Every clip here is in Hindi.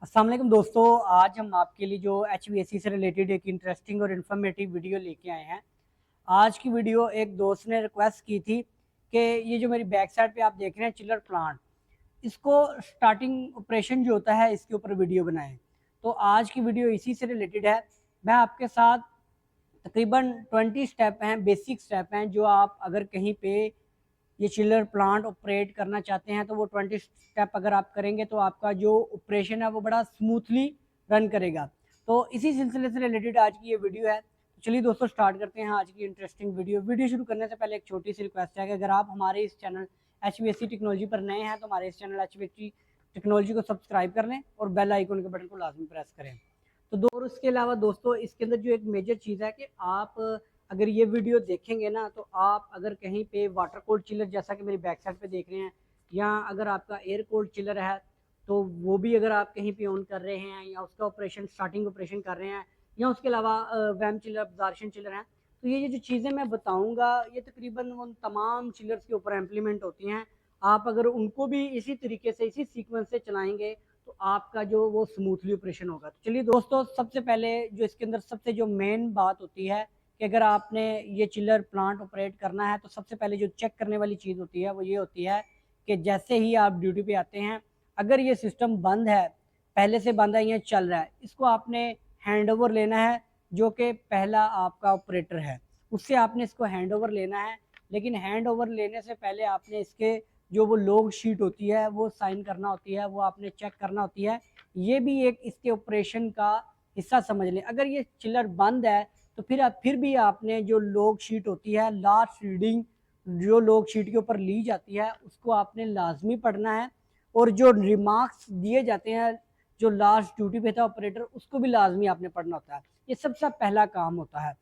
अस्सलाम वालेकुम दोस्तों, आज हम आपके लिए जो HVAC से रिलेटेड एक इंटरेस्टिंग और इन्फॉर्मेटिव वीडियो लेके आए हैं। आज की वीडियो एक दोस्त ने रिक्वेस्ट की थी कि ये जो मेरी बैक साइड पे आप देख रहे हैं चिलर प्लांट, इसको स्टार्टिंग ऑपरेशन जो होता है इसके ऊपर वीडियो बनाएं। तो आज की वीडियो इसी से रिलेटेड है। मैं आपके साथ तकरीबन 20 स्टेप हैं, बेसिक स्टेप हैं, जो आप अगर कहीं पे ये चिलर प्लांट ऑपरेट करना चाहते हैं तो वो 20 स्टेप अगर आप करेंगे तो आपका जो ऑपरेशन है वो बड़ा स्मूथली रन करेगा। तो इसी सिलसिले से रिलेटेड आज की ये वीडियो है। तो चलिए दोस्तों स्टार्ट करते हैं आज की इंटरेस्टिंग वीडियो शुरू करने से पहले एक छोटी सी रिक्वेस्ट है कि अगर आप हमारे इस चैनल HVAC टेक्नोलॉजी पर नए हैं तो हमारे इस चैनल HVAC टेक्नोलॉजी को सब्सक्राइब कर लें और बेल आइकन के बटन को लाजमी प्रेस करें। तो और उसके अलावा दोस्तों इसके अंदर जो एक मेजर चीज़ है कि आप अगर ये वीडियो देखेंगे ना तो आप अगर कहीं पे वाटर कोल्ड चिलर जैसा कि मेरी बैक साइड पे देख रहे हैं, या अगर आपका एयर कोल्ड चिलर है तो वो भी अगर आप कहीं पे ऑन कर रहे हैं या उसका ऑपरेशन स्टार्टिंग ऑपरेशन कर रहे हैं, या उसके अलावा वैम चिलर अब्जॉर्प्शन चिलर है, तो ये जो चीज़ें मैं बताऊंगा ये तकरीबन उन तमाम चिलर्स के ऊपर इम्प्लीमेंट होती हैं। आप अगर उनको भी इसी तरीके से इसी सीक्वेंस से चलाएंगे तो आपका जो वो स्मूथली ऑपरेशन होगा। तो चलिए दोस्तों, सबसे पहले जो इसके अंदर सबसे जो मेन बात होती है कि अगर आपने ये चिलर प्लांट ऑपरेट करना है तो सबसे पहले जो चेक करने वाली चीज़ होती है वो ये होती है कि जैसे ही आप ड्यूटी पे आते हैं, अगर ये सिस्टम बंद है, पहले से बंद है या चल रहा है, इसको आपने हैंड ओवर लेना है। जो कि पहला आपका ऑपरेटर है, उससे आपने इसको हैंड ओवर लेना है। लेकिन हैंड ओवर लेने से पहले आपने इसके जो वो लॉग शीट होती है वो साइन करना होती है, वो आपने चेक करना होती है। ये भी एक इसके ऑपरेशन का हिस्सा समझ लें। अगर ये चिलर बंद है तो फिर भी आपने जो लॉग शीट होती है, लास्ट रीडिंग जो लॉग शीट के ऊपर ली जाती है उसको आपने लाजमी पढ़ना है। और जो रिमार्क्स दिए जाते हैं जो लास्ट ड्यूटी पे था ऑपरेटर, उसको भी लाजमी आपने पढ़ना होता है। ये सबसे पहला काम होता है।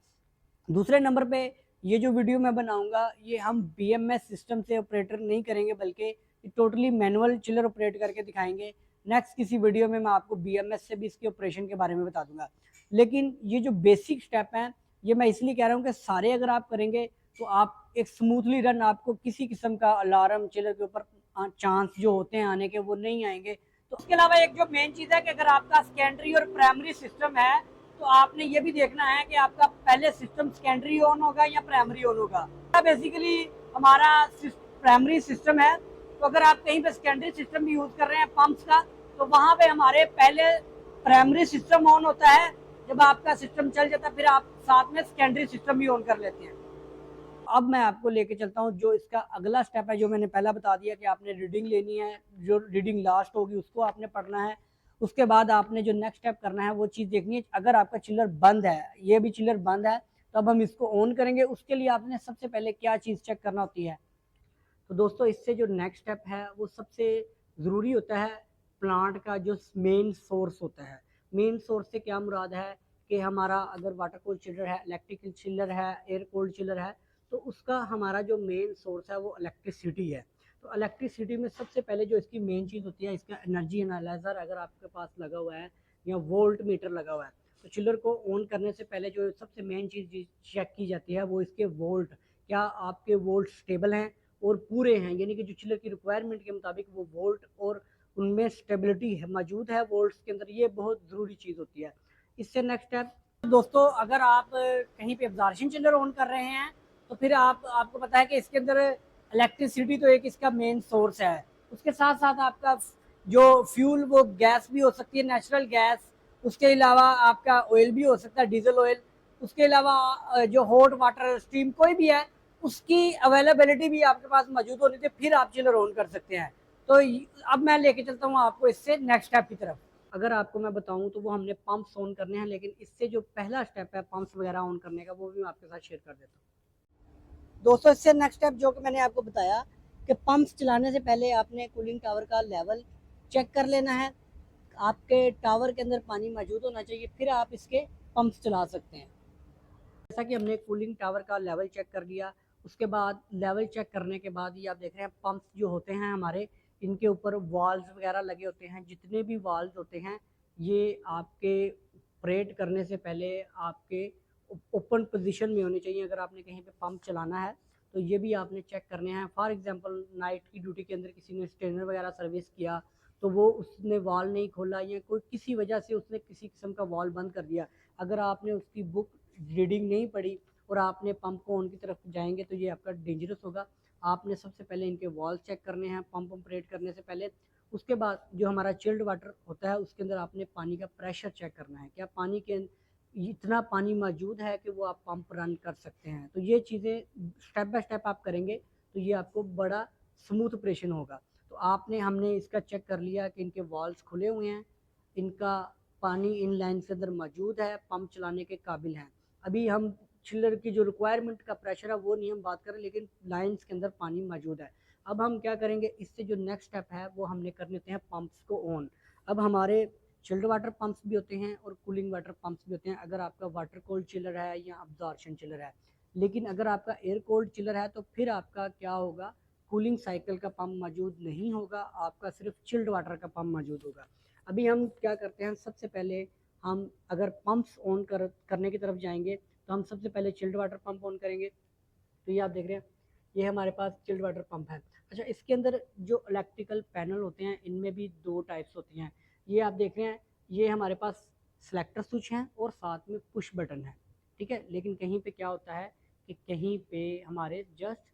दूसरे नंबर पे ये जो वीडियो मैं बनाऊंगा ये हम BMS सिस्टम से ऑपरेटर नहीं करेंगे, बल्कि टोटली मैनुअल चिलर ऑपरेट करके दिखाएंगे। नेक्स्ट किसी वीडियो में मैं आपको BMS से भी इसके ऑपरेशन के बारे में बता दूंगा। लेकिन ये जो बेसिक स्टेप हैं ये मैं इसलिए कह रहा हूँ कि सारे अगर आप करेंगे तो आप एक स्मूथली रन, आपको किसी किस्म का अलार्म चिलर के ऊपर चांस जो होते हैं आने के वो नहीं आएंगे। तो उसके अलावा एक जो मेन चीज़ है कि अगर आपका सेकेंडरी और प्राइमरी सिस्टम है तो आपने ये भी देखना है कि आपका पहले सिस्टम सेकेंडरी ऑन होगा या प्राइमरी ऑन होगा। बेसिकली हमारा प्राइमरी सिस्टम है, तो अगर आप कहीं पे सेकेंडरी सिस्टम भी यूज कर रहे हैं पंप्स का, तो वहां पे हमारे पहले प्राइमरी सिस्टम ऑन होता है। जब आपका सिस्टम चल जाता है फिर आप साथ में सेकेंडरी सिस्टम भी ऑन कर लेते हैं। अब मैं आपको लेके चलता हूँ जो इसका अगला स्टेप है, जो मैंने पहला बता दिया कि आपने रीडिंग लेनी है, जो रीडिंग लास्ट होगी उसको आपने पढ़ना है। उसके बाद आपने जो नेक्स्ट स्टेप करना है वो चीज़ देखनी है। अगर आपका चिलर बंद है, ये भी चिलर बंद है, तो अब हम इसको ऑन करेंगे। उसके लिए आपने सबसे पहले क्या चीज़ चेक करना होती है, तो दोस्तों इससे जो नेक्स्ट स्टेप है वो सबसे ज़रूरी होता है। प्लांट का जो मेन सोर्स होता है, मेन सोर्स से क्या मुराद है कि हमारा अगर वाटर कोल्ड चिलर है, इलेक्ट्रिकल चिलर है, एयर कोल्ड चिलर है, तो उसका हमारा जो मेन सोर्स है वो इलेक्ट्रिसिटी है। तो इलेक्ट्रिसिटी में सबसे पहले जो इसकी मेन चीज़ होती है, इसका एनर्जी एनालाइजर अगर आपके पास लगा हुआ है या वोल्ट मीटर लगा हुआ है, तो चिलर को ऑन करने से पहले जो सबसे मेन चीज़ चेक की जाती है वो इसके वोल्ट। क्या आपके वोल्ट स्टेबल हैं और पूरे हैं, यानी कि जो चिलर की रिक्वायरमेंट के मुताबिक वो वोल्ट और उनमें स्टेबिलिटी है मौजूद है वोल्ट्स के अंदर। ये बहुत ज़रूरी चीज़ होती है। इससे नेक्स्ट स्टेप दोस्तों, अगर आप कहीं पे एब्जॉर्प्शन चिलर ऑन कर रहे हैं तो फिर आपको पता है कि इसके अंदर इलेक्ट्रिसिटी तो एक इसका मेन सोर्स है। उसके साथ साथ आपका जो फ्यूल वो गैस भी हो सकती है, नेचुरल गैस। उसके अलावा आपका ऑयल भी हो सकता है, डीजल ऑयल। उसके अलावा जो हॉट वाटर स्टीम कोई भी है, उसकी अवेलेबिलिटी भी आपके पास मौजूद होनी चाहिए, फिर आप चिलर ऑन कर सकते हैं। तो अब मैं लेके चलता हूँ आपको इससे नेक्स्ट स्टेप की तरफ। अगर आपको मैं बताऊं तो वो हमने पंप्स ऑन करने हैं, लेकिन इससे जो पहला स्टेप है पंप्स वगैरह ऑन करने का वो भी मैं आपके साथ शेयर कर देता हूँ। दोस्तों इससे नेक्स्ट स्टेप जो कि मैंने आपको बताया कि पंप्स चलाने से पहले आपने कूलिंग टावर का लेवल चेक कर लेना है। आपके टावर के अंदर पानी मौजूद होना चाहिए, फिर आप इसके पंप्स चला सकते हैं। जैसा कि हमने कूलिंग टावर का लेवल चेक कर लिया, उसके बाद लेवल चेक करने के बाद ये आप देख रहे हैं पंप्स जो होते हैं हमारे, इनके ऊपर वाल्व्स वगैरह लगे होते हैं। जितने भी वाल्व्स होते हैं ये आपके ऑपरेट करने से पहले आपके ओपन पोजीशन में होने चाहिए। अगर आपने कहीं पे पंप चलाना है तो ये भी आपने चेक करने हैं। फॉर एग्जांपल नाइट की ड्यूटी के अंदर किसी ने स्ट्रेनर वगैरह सर्विस किया तो वो उसने वाल नहीं खोला या कोई किसी वजह से उसने किसी किस्म का वाल बंद कर दिया, अगर आपने उसकी बुक रीडिंग नहीं पढ़ी और आपने पंप को ऑन की तरफ जाएंगे तो ये आपका डेंजरस होगा। आपने सबसे पहले इनके वॉल चेक करने हैं पंप ऑपरेट करने से पहले। उसके बाद जो हमारा चिल्ड वाटर होता है उसके अंदर आपने पानी का प्रेशर चेक करना है, क्या पानी के इतना पानी मौजूद है कि वो आप पंप रन कर सकते हैं। तो ये चीज़ें स्टेप बाय स्टेप आप करेंगे तो ये आपको बड़ा स्मूथ ऑपरेशन होगा। तो हमने इसका चेक कर लिया कि इनके वॉल्स खुले हुए हैं, इनका पानी इन लाइन के अंदर मौजूद है, पंप चलाने के काबिल हैं। अभी हम चिल्लर की जो रिक्वायरमेंट का प्रेशर है वो नहीं हम बात करें, लेकिन लाइन्स के अंदर पानी मौजूद है। अब हम क्या करेंगे, इससे जो नेक्स्ट स्टेप है वो हमने करने होते हैं पंप्स को ऑन। अब हमारे चिल्ड वाटर पंप्स भी होते हैं और कूलिंग वाटर पंप्स भी होते हैं, अगर आपका वाटर कोल्ड चिलर है या अब्जॉर्प्शन चिलर है। लेकिन अगर आपका एयर कोल्ड चिलर है तो फिर आपका क्या होगा, कूलिंग साइकिल का पंप मौजूद नहीं होगा, आपका सिर्फ चिल्ड वाटर का पंप मौजूद होगा। अभी हम क्या करते हैं, सबसे पहले हम अगर पंप्स ऑन करने की तरफ जाएंगे तो हम सबसे पहले चिल्ड वाटर पंप ऑन करेंगे। तो ये आप देख रहे हैं, ये हमारे पास चिल्ड वाटर पंप है। अच्छा, इसके अंदर जो इलेक्ट्रिकल पैनल होते हैं इनमें भी दो टाइप्स होती हैं। ये आप देख रहे हैं, ये हमारे पास सेलेक्टर स्विच हैं और साथ में पुश बटन है, ठीक है। लेकिन कहीं पे क्या होता है कि कहीं पे हमारे जस्ट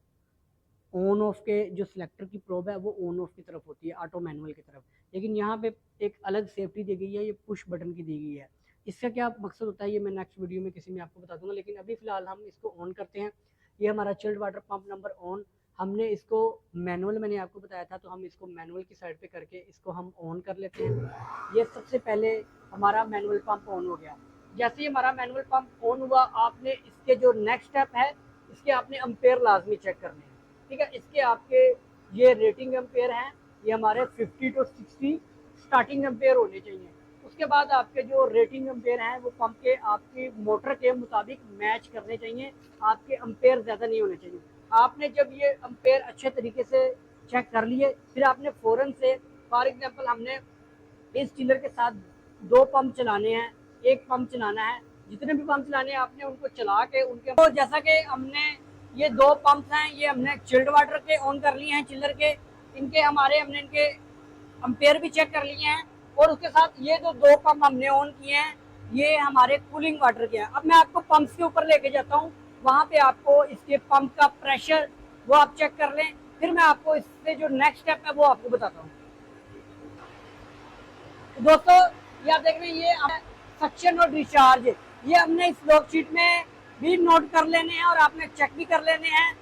ऑन ऑफ के जो सिलेक्टर की प्रोब है वो ऑन ऑफ की तरफ होती है, ऑटो मैनुअल की तरफ। लेकिन यहाँ पे एक अलग सेफ्टी दी गई है, ये पुश बटन की दी गई है। इसका क्या मकसद होता है ये मैं नेक्स्ट वीडियो में किसी में आपको बता दूंगा, लेकिन अभी फ़िलहाल हम इसको ऑन करते हैं। ये हमारा chilled water pump number on, हमने इसको मैनुअल मैंने आपको बताया था, तो हम इसको मैनुअल की साइड पे करके इसको हम ऑन कर लेते हैं। ये सबसे पहले हमारा मैनुअल पंप ऑन हो गया। जैसे ही हमारा मैनुअल पंप ऑन हुआ, आपने इसके जो नेक्स्ट स्टेप है, इसके आपने अम्पेयर लाजमी चेक करने हैं, ठीक है। इसके आपके ये रेटिंग एम्पेयर हैं, ये हमारे 50 to 60 स्टार्टिंग एम्पेयर होने चाहिए। उसके बाद आपके जो रेटिंग एम्पेयर हैं वो पंप के आपकी मोटर के मुताबिक मैच करने चाहिए, आपके एम्पेयर ज़्यादा नहीं होने चाहिए। आपने जब ये एम्पेयर अच्छे तरीके से चेक कर लिए, फिर आपने फ़ौरन से, फॉर एग्जांपल हमने इस चिलर के साथ 2 पंप चलाने हैं, एक पंप चलाना है, जितने भी पंप चलाने हैं आपने उनको चला के उनके, तो जैसा कि हमने ये 2 पंप्स हैं, ये हमने चिल्ड वाटर के ऑन कर लिए हैं चिलर के, इनके हमने इनके अम्पेयर भी चेक कर लिए हैं। और उसके साथ ये जो 2 पंप हमने ऑन किए हैं ये हमारे कूलिंग वाटर के हैं। अब मैं आपको पंप्स के ऊपर लेके जाता हूँ, वहाँ पे आपको इसके पंप का प्रेशर वो आप चेक कर लें, फिर मैं आपको इससे जो नेक्स्ट स्टेप है वो आपको बताता हूँ। तो दोस्तों ये आप देख रहे हैं, ये सक्शन और डिस्चार्ज, ये हमने इस लॉग शीट में भी नोट कर लेने हैं और आपने चेक भी कर लेने हैं।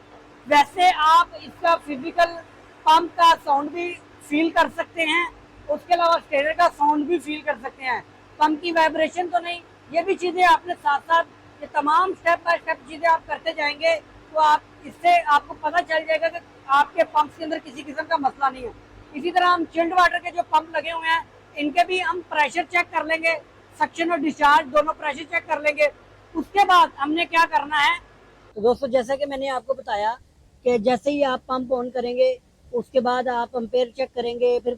वैसे आप इसका फिजिकल पंप का साउंड भी फील कर सकते हैं, उसके अलावा स्टेटर का साउंड भी फील कर सकते हैं, पंप की वाइब्रेशन तो नहीं। ये भी चीज़ें आपने साथ साथ ये तमाम स्टेप बाय स्टेप चीज़ें आप करते जाएंगे तो आप इससे आपको पता चल जाएगा कि आपके पंप के अंदर किसी किस्म का मसला नहीं है। इसी तरह हम चिल्ड वाटर के जो पंप लगे हुए हैं इनके भी हम प्रेशर चेक कर लेंगे, सक्शन और डिस्चार्ज दोनों प्रेशर चेक कर लेंगे। उसके बाद हमने क्या करना है, तो दोस्तों जैसा कि मैंने आपको बताया कि जैसे ही आप पंप ऑन करेंगे उसके बाद आप अम्पेयर चेक करेंगे, फिर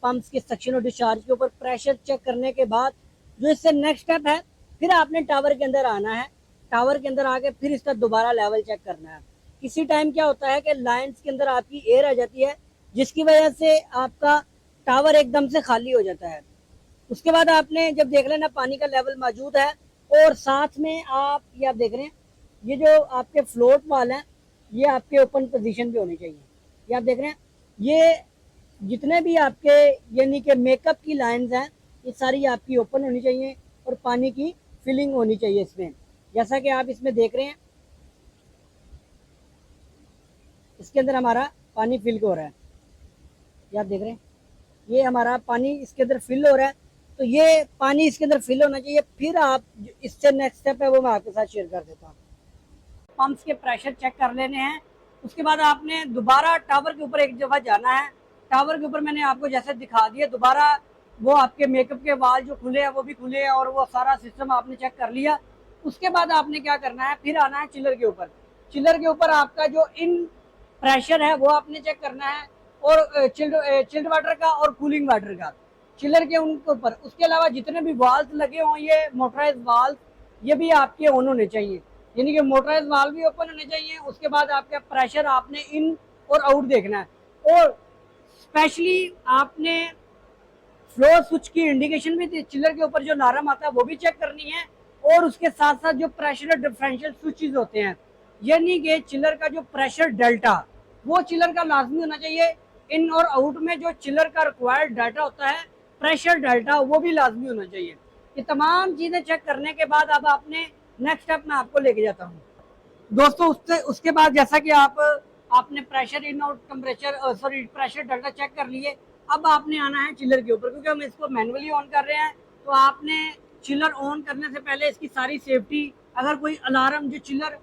पंप्स के सक्शन और डिस्चार्ज के ऊपर प्रेशर चेक करने के बाद जो इससे नेक्स्ट स्टेप है, फिर आपने टावर के अंदर आना है। टावर के अंदर आके फिर इसका दोबारा लेवल चेक करना है। किसी टाइम क्या होता है कि लाइन्स के अंदर आपकी एयर आ जाती है, जिसकी वजह से आपका टावर एकदम से खाली हो जाता है। उसके बाद आपने जब देख लेना पानी का लेवल मौजूद है, और साथ में आप ये आप देख रहे हैं ये जो आपके फ्लोट वाल हैं ये आपके ओपन पोजीशन पे होने चाहिए। ये आप देख रहे हैं, ये जितने भी आपके यानी कि मेकअप की लाइंस हैं ये सारी आपकी ओपन होनी चाहिए और पानी की फिलिंग होनी चाहिए इसमें। जैसा कि आप इसमें देख रहे हैं, इसके अंदर हमारा पानी फिल हो रहा है। ये आप देख रहे हैं, ये हमारा पानी इसके अंदर फिल हो रहा है। तो ये पानी इसके अंदर फिल होना चाहिए। फिर आप इससे नेक्स्ट स्टेप है वो मैं आपके साथ शेयर कर देता हूँ। पंप्स के प्रेशर चेक कर लेने हैं। उसके बाद आपने दोबारा टावर के ऊपर एक दफ़ा जाना है। टावर के ऊपर मैंने आपको जैसे दिखा दिया, दोबारा वो आपके मेकअप के वाल जो खुले हैं वो भी खुले हैं और वो सारा सिस्टम आपने चेक कर लिया। उसके बाद आपने क्या करना है, फिर आना है चिलर के ऊपर। चिलर के ऊपर आपका जो इन प्रेशर है वो आपने चेक करना है, और चिल्ड वाटर का और कूलिंग वाटर का चिलर के उनके ऊपर। उसके अलावा जितने भी वाल्व लगे हों ये मोटराइज वाल्व ये भी आपके ऑन होने चाहिए, यानी कि मोटराइज वाल्व भी ओपन होने चाहिए। उसके बाद आपका प्रेशर आपने इन और आउट देखना है, और स्पेशली आपने फ्लो स्विच की इंडिकेशन भी चिलर के ऊपर जो अलार्म आता है वो भी चेक करनी है, और उसके साथ साथ जो प्रेशर और डिफरेंशियल स्विचेस होते हैं, यानी कि चिलर का जो प्रेशर डेल्टा वो चिलर का लाजमी होना चाहिए। इन और आउट में जो चिलर का रिक्वायर्ड डाटा होता है, प्रेशर डेल्टा, वो भी लाजमी होना चाहिए। ये तमाम चीज़ें चेक करने के बाद अब आपने नेक्स्ट स्टेप में आपको लेके जाता हूँ दोस्तों। उसके बाद जैसा कि आपने प्रेशर इन और temperature sorry pressure delta check कर लिए, अब आपने आना है चिलर के ऊपर, क्योंकि हम इसको मैनुअली ऑन कर रहे हैं। तो आपने चिलर ऑन करने से पहले इसकी सारी सेफ्टी, अगर कोई अलार्म जो चिलर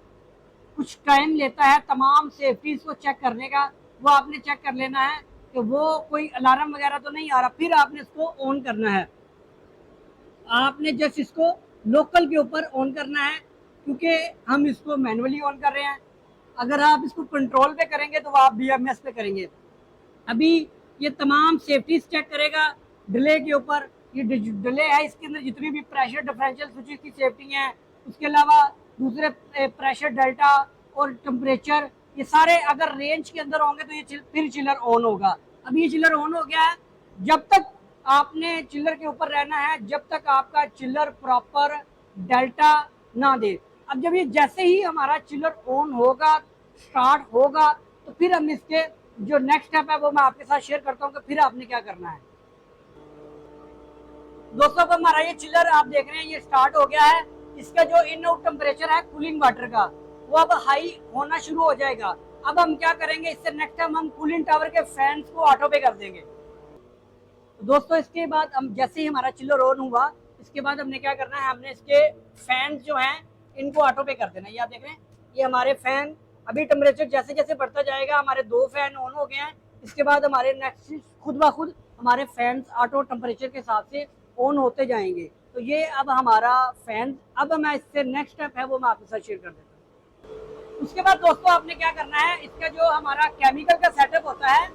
कुछ टाइम लेता है तमाम सेफ्टीज को चेक करने का, वो आपने चेक कर लेना है कि वो कोई अलार्म वगैरह तो नहीं आ रहा, फिर आपने इसको ऑन करना है। आपने जस्ट इसको लोकल के ऊपर ऑन करना है, क्योंकि हम इसको मैनुअली ऑन कर रहे हैं। अगर आप इसको कंट्रोल पे करेंगे तो आप BMS पे करेंगे। अभी ये तमाम सेफ्टीज चेक करेगा डिले के ऊपर। ये डिले है, इसके अंदर जितनी भी प्रेशर डिफरेंशियल स्विचेस की सेफ्टी है, उसके अलावा दूसरे प्रेशर डेल्टा और टेम्परेचर, ये सारे अगर रेंज के अंदर होंगे तो ये फिर चिलर ऑन होगा। अब ये चिलर ऑन हो गया है। जब तक आपने चिलर के ऊपर रहना है जब तक आपका चिलर प्रॉपर डेल्टा ना दे। अब जब ये जैसे ही हमारा चिलर ऑन होगा, स्टार्ट होगा, तो फिर हम इसके जो नेक्स्ट स्टेप है वो मैं आपके साथ शेयर करता हूँ कि फिर आपने क्या करना है। दोस्तों, को हमारा ये चिलर आप देख रहे हैं ये स्टार्ट हो गया है। इसका जो इन आउट टेम्परेचर है कूलिंग वाटर का, वो अब हाई होना शुरू हो जाएगा। अब हम क्या करेंगे, इससे नेक्स्ट टाइम हम कूलिंग टावर के फैंस को ऑटो पे कर देंगे। दोस्तों, इसके बाद हम जैसे ही हमारा चिलर ऑन हुआ, इसके बाद हमने क्या करना है, हमने इसके फैन जो हैं इनको ऑटो पे कर देना है। ये आप देख रहे हैं, ये हमारे फैन अभी टेम्परेचर जैसे जैसे बढ़ता जाएगा, हमारे 2 फैन ऑन हो गए हैं। इसके बाद हमारे नेक्स्ट खुद ब खुद हमारे फैंस ऑटो टेम्परेचर के हिसाब से ऑन होते जाएंगे। तो ये अब हमारा फैन, अब मैं इससे नेक्स्ट स्टेप है वो मैं आपके साथ शेयर कर देता हूँ। उसके बाद दोस्तों आपने क्या करना है, इसका जो हमारा केमिकल का सेटअप होता है,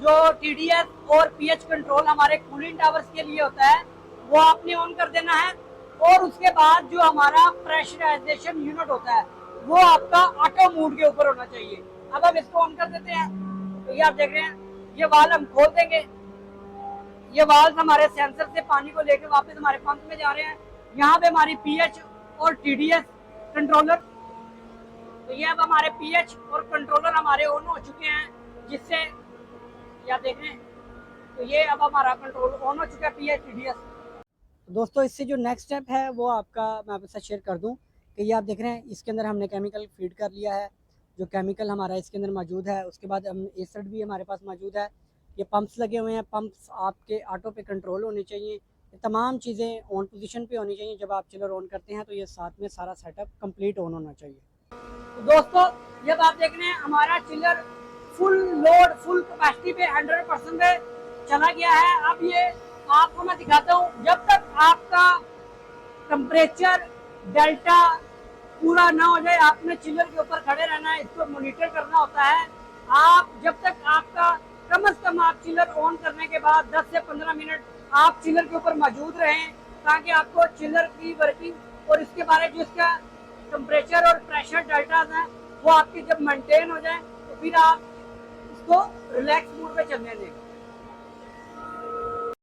जो TDS और pH कंट्रोल हमारे कूलिंग टावर्स के लिए होता है, वो आपने ऑन कर देना है। और उसके बाद जो हमारा प्रेशराइजेशन यूनिट होता है वो आपका ऑटो मोड के ऊपर होना चाहिए। अब हम इसको ऑन कर देते हैं। तो ये आप देख रहे हैं, ये वाल्व हम खोल देंगे। ये वाल्व हमारे सेंसर से पानी को लेकर वापस हमारे पंप में जा रहे हैं। यहाँ पे हमारी pH और TDS कंट्रोलर, तो ये अब हमारे pH और कंट्रोलर हमारे ऑन हो चुके हैं, जिससे ये आप देख रहे हैं, तो ये अब हमारा कंट्रोल ऑन हो चुका है pH TDS। दोस्तों, इससे जो नेक्स्ट स्टेप है वो आपका मैं आपके साथ शेयर कर दूं कि ये आप देख रहे हैं, इसके अंदर हमने केमिकल फीड कर लिया है। जो केमिकल हमारा इसके अंदर मौजूद है, उसके बाद हम एसिड भी हमारे पास मौजूद है। ये पंप्स लगे हुए हैं, पंप्स आपके ऑटो पे कंट्रोल होने चाहिए। ये तमाम चीज़ें ऑन पोजीशन पे होनी चाहिए। जब आप चिलर ऑन करते हैं तो ये साथ में सारा सेटअप कंप्लीट ऑन होना चाहिए। तो दोस्तों, जब आप देख रहे हैं हमारा chiller full load full capacity पे 100% पे चला गया है। अब ये आपको मैं दिखाता हूँ, जब तक आपका टेम्परेचर डेल्टा पूरा ना हो जाए आपने चिलर के ऊपर खड़े रहना है, इसको मॉनिटर करना होता है। आप जब तक आपका कम से कम आप चिलर ऑन करने के बाद 10 से 15 मिनट आप चिलर के ऊपर मौजूद रहें, ताकि आपको चिलर की वर्किंग और इसके बारे जो इसका टेम्परेचर और प्रेशर डेल्टा है वो आपकी जब मेंटेन हो जाए तो फिर आप इसको रिलैक्स मूड पे चलने दें।